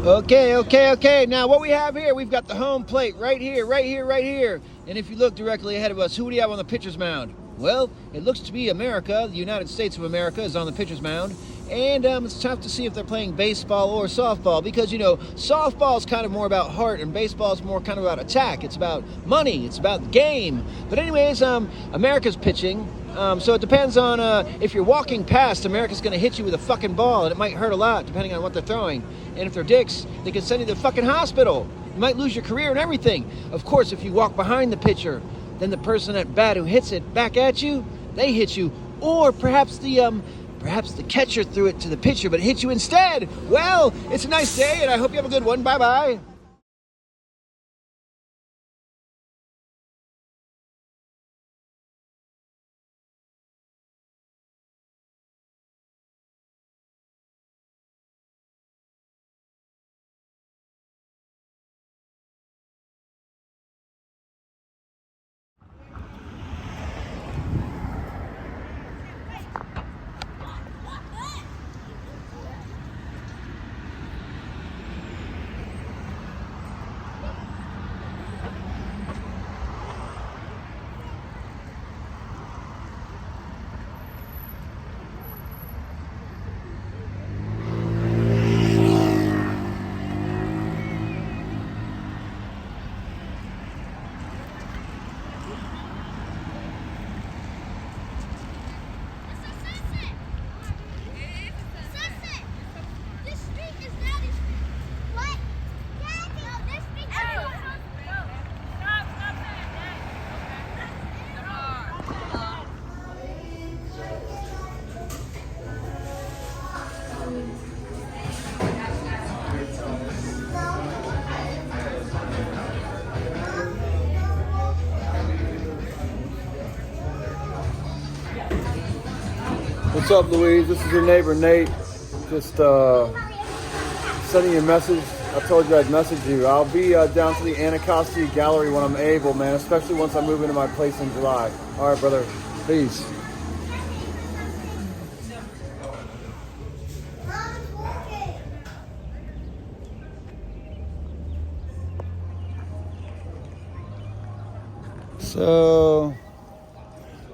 Okay. Now what we have here, we've got the home plate right here. And if you look directly ahead of us, who do you have on the pitcher's mound? Well, it looks to be America. The United States of America is on the pitcher's mound. And it's tough to see if they're playing baseball or softball because, softball is kind of more about heart and baseball is more kind of about attack. It's about money. It's about the game. But anyways, America's pitching. So it depends on if you're walking past, America's going to hit you with a fucking ball, and it might hurt a lot depending on what they're throwing. And if they're dicks, they can send you to the fucking hospital. You might lose your career and everything. Of course, if you walk behind the pitcher, then the person at bat who hits it back at you, they hit you. Or perhaps the catcher threw it to the pitcher, but hit you instead. Well, it's a nice day, and I hope you have a good one. Bye-bye. What's up, Louise? This is your neighbor, Nate. Just sending you a message. I told you I'd message you. I'll be down to the Anacostia Gallery when I'm able, man, especially once I move into my place in July. All right, brother. Peace. So,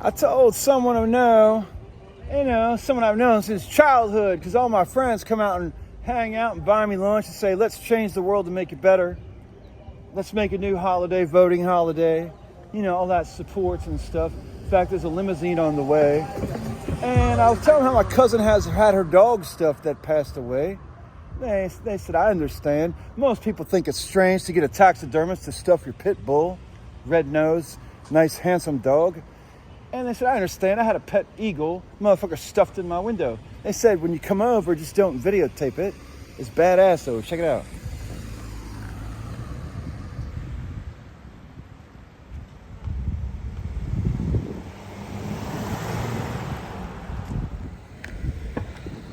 I told someone I know, someone I've known since childhood, because all my friends come out and hang out and buy me lunch and say, let's change the world to make it better. Let's make a new holiday, voting holiday. All that supports and stuff. In fact, there's a limousine on the way. And I was telling how my cousin has had her dog stuffed that passed away. They said, I understand. Most people think it's strange to get a taxidermist to stuff your pit bull, red nose, nice handsome dog. And they said, I understand. I had a pet eagle, motherfucker stuffed in my window. They said, when you come over, just don't videotape it. It's badass though, check it out.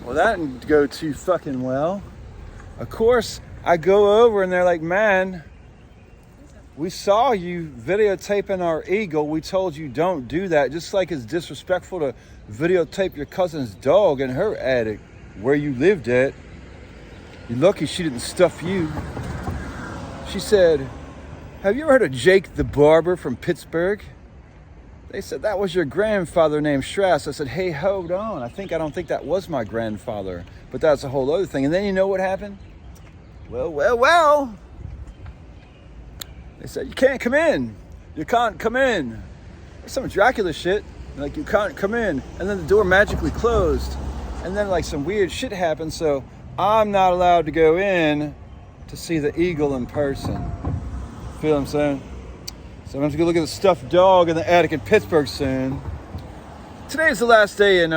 Well, that didn't go too fucking well. Of course, I go over and they're like, man, we saw you videotaping our eagle. We told you don't do that. Just like it's disrespectful to videotape your cousin's dog in her attic where you lived at. You're lucky she didn't stuff you. She said, have you ever heard of Jake the Barber from Pittsburgh? They said, that was your grandfather named Strass. I said, hey, hold on. I don't think that was my grandfather. But that's a whole other thing. And then you know what happened? Well. They said, you can't come in. You can't come in. It's some Dracula shit. Like, you can't come in. And then the door magically closed. And then, like, some weird shit happened. So I'm not allowed to go in to see the eagle in person. Feel what I'm saying? So I'm going to go look at the stuffed dog in the attic in Pittsburgh soon. Today is the last day in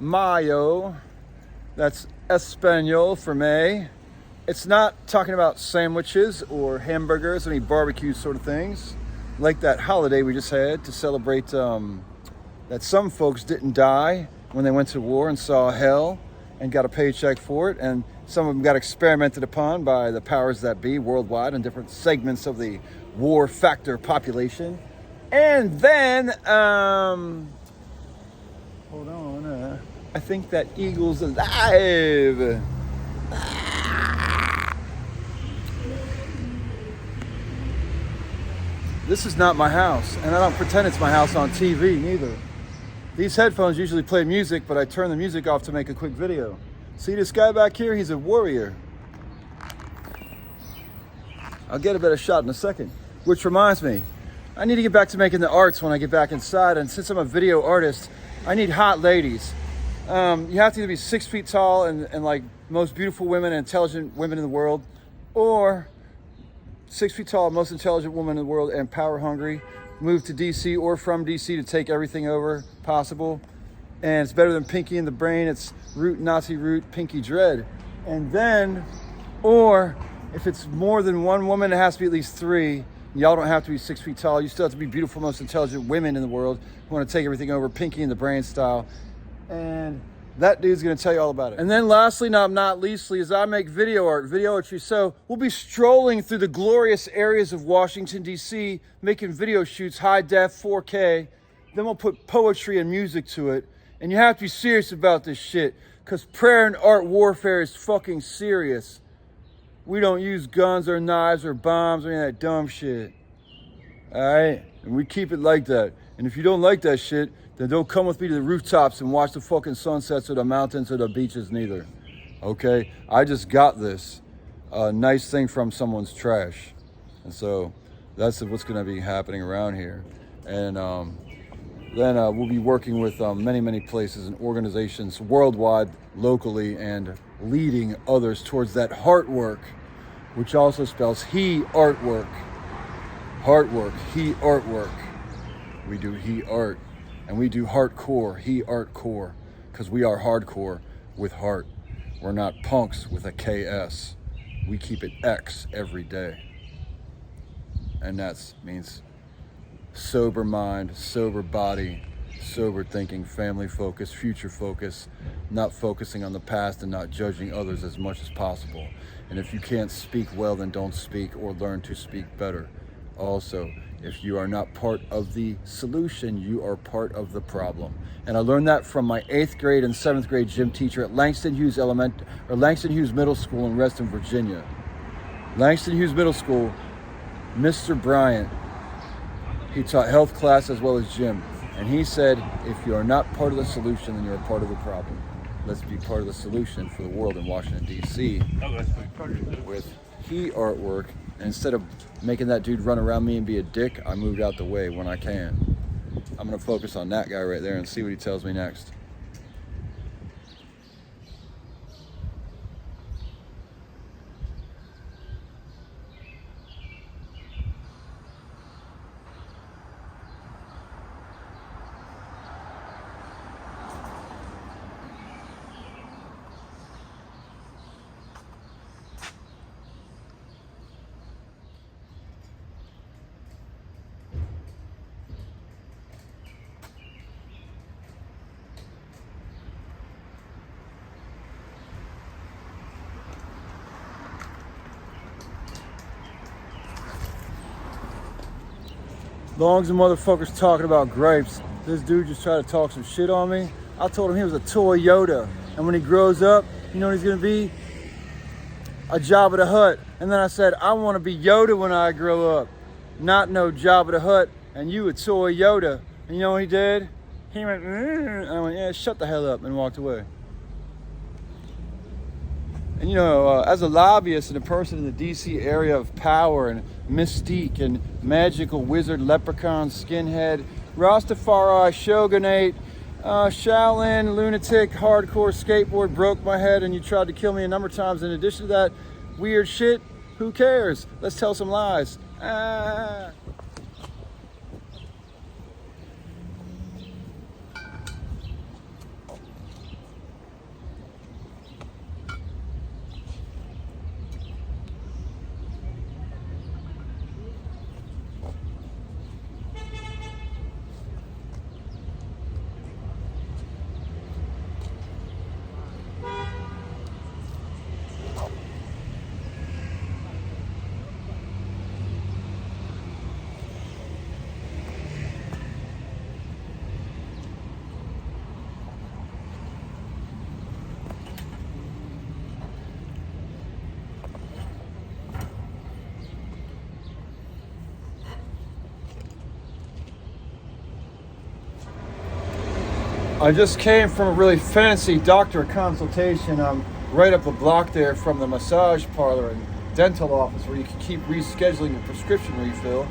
Mayo. That's Espanol for May. It's not talking about sandwiches or hamburgers, any barbecue sort of things, like that holiday we just had to celebrate that some folks didn't die when they went to war and saw hell and got a paycheck for it, and some of them got experimented upon by the powers that be worldwide in different segments of the war factor population. And then, hold on, I think that eagle's alive. this is not my house, and I don't pretend it's my house on TV neither. These headphones usually play music, but I turn the music off to make a quick video. See this guy back here? He's a warrior. I'll get a better shot in a second. Which reminds me, I need to get back to making the arts when I get back inside, and since I'm a video artist, I need hot ladies. You have to either be 6 feet tall and like most beautiful women and intelligent women in the world, or 6 feet tall, most intelligent woman in the world and power hungry, move to DC or from DC to take everything over possible. And it's better than Pinky in the Brain. It's root Nazi root Pinky Dread. And then, or if it's more than one woman, it has to be at least 3. Y'all don't have to be 6 feet tall. You still have to be beautiful, most intelligent women in the world who want to take everything over, Pinky in the Brain style. And that dude's gonna tell you all about it. And then lastly, not leastly, is I make video art, videoetry. So we'll be strolling through the glorious areas of Washington, D.C., making video shoots, high def, 4K. Then we'll put poetry and music to it. And you have to be serious about this shit, because prayer and art warfare is fucking serious. We don't use guns or knives or bombs or any of that dumb shit. All right? And we keep it like that. And if you don't like that shit, then don't come with me to the rooftops and watch the fucking sunsets or the mountains or the beaches neither. Okay? I just got this nice thing from someone's trash. And so that's what's going to be happening around here. And then we'll be working with many places and organizations worldwide, locally, and leading others towards that heart work, which also spells he artwork. Heart work, he artwork. We do he art. And we do hardcore, he art core, because we are hardcore with heart. We're not punks with a KS. We keep it X every day. And that means sober mind, sober body, sober thinking, family focus, future focus, not focusing on the past and not judging others as much as possible. And if you can't speak well, then don't speak, or learn to speak better. Also, if you are not part of the solution, you are part of the problem. And I learned that from my 8th grade and 7th grade gym teacher at Langston Hughes Middle School in Reston, Virginia. Langston Hughes Middle School, Mr. Bryant, he taught health class as well as gym. And he said, if you are not part of the solution, then you're a part of the problem. Let's be part of the solution for the world in Washington, D.C. with he artwork. And instead of making that dude run around me and be a dick, I moved out the way when I can. I'm gonna focus on that guy right there and see what he tells me next. Long as the motherfucker's talking about grapes, this dude just tried to talk some shit on me. I told him he was a toy Yoda, and when he grows up, you know what he's gonna be? A Jabba the Hutt. And then I said, I want to be Yoda when I grow up, not no Jabba the Hutt, and you a toy Yoda. And you know what he did? He went, and I went, yeah, shut the hell up, and walked away. And you know, as a lobbyist and a person in the DC area of power and mystique and magical wizard, leprechaun, skinhead, Rastafari, shogunate, Shaolin, lunatic, hardcore, skateboard, broke my head, and you tried to kill me a number of times. In addition to that weird shit, who cares? Let's tell some lies. I just came from a really fancy doctor consultation. I'm right up the block there from the massage parlor and dental office where you can keep rescheduling your prescription refill.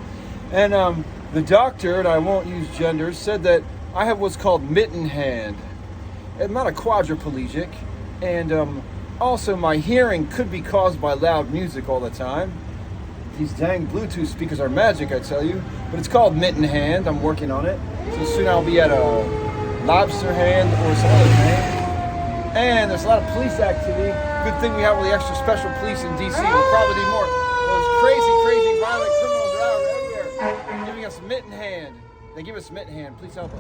And the doctor, and I won't use genders, said that I have what's called mitten hand. I'm not a quadriplegic, and also my hearing could be caused by loud music all the time. These dang Bluetooth speakers are magic, I tell you. But it's called mitten hand. I'm working on it. So soon I'll be at a lobster hand or some other thing. And there's a lot of police activity. Good thing we have all the extra special police in DC. We'll probably need more. Those crazy, violent criminals are out everywhere giving us mitten hand. They give us mitten hand. Please help us.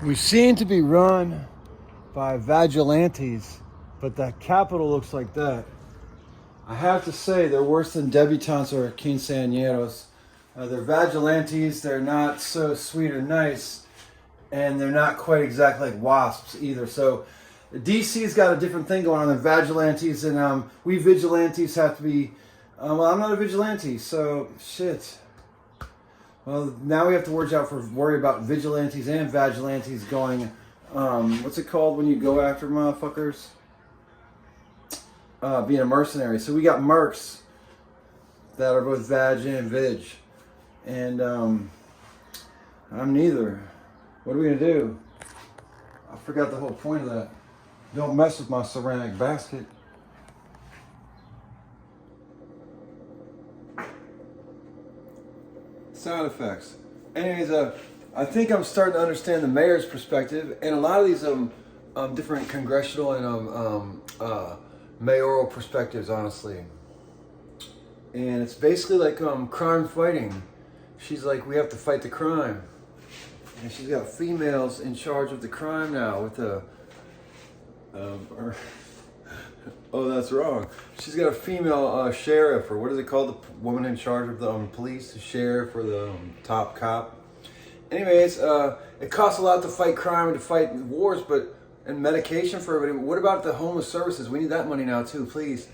We seem to be run by vigilantes, but that Capitol looks like that. I have to say, they're worse than debutantes or quinceañeros. They're vigilantes, they're not so sweet or nice, and they're not quite exactly like wasps either. So DC's got a different thing going on than vigilantes, and we vigilantes have to be, well, I'm not a vigilante, so shit. Well, now we have to worry about vigilantes and vigilantes going, what's it called when you go after motherfuckers? Being a mercenary. So we got mercs that are both vag and vig. And I'm neither. What are we going to do? I forgot the whole point of that. Don't mess with my ceramic basket. Sound effects. Anyways, I think I'm starting to understand the mayor's perspective, and a lot of these different congressional and mayoral perspectives, honestly. And it's basically like crime fighting. She's like, we have to fight the crime, and she's got females in charge of the crime now with the. Oh, that's wrong. She's got a female sheriff, or what is it called? The woman in charge of the police, the sheriff, or the top cop. Anyways, it costs a lot to fight crime and to fight wars, and medication for everybody. What about the homeless services? We need that money now too, please.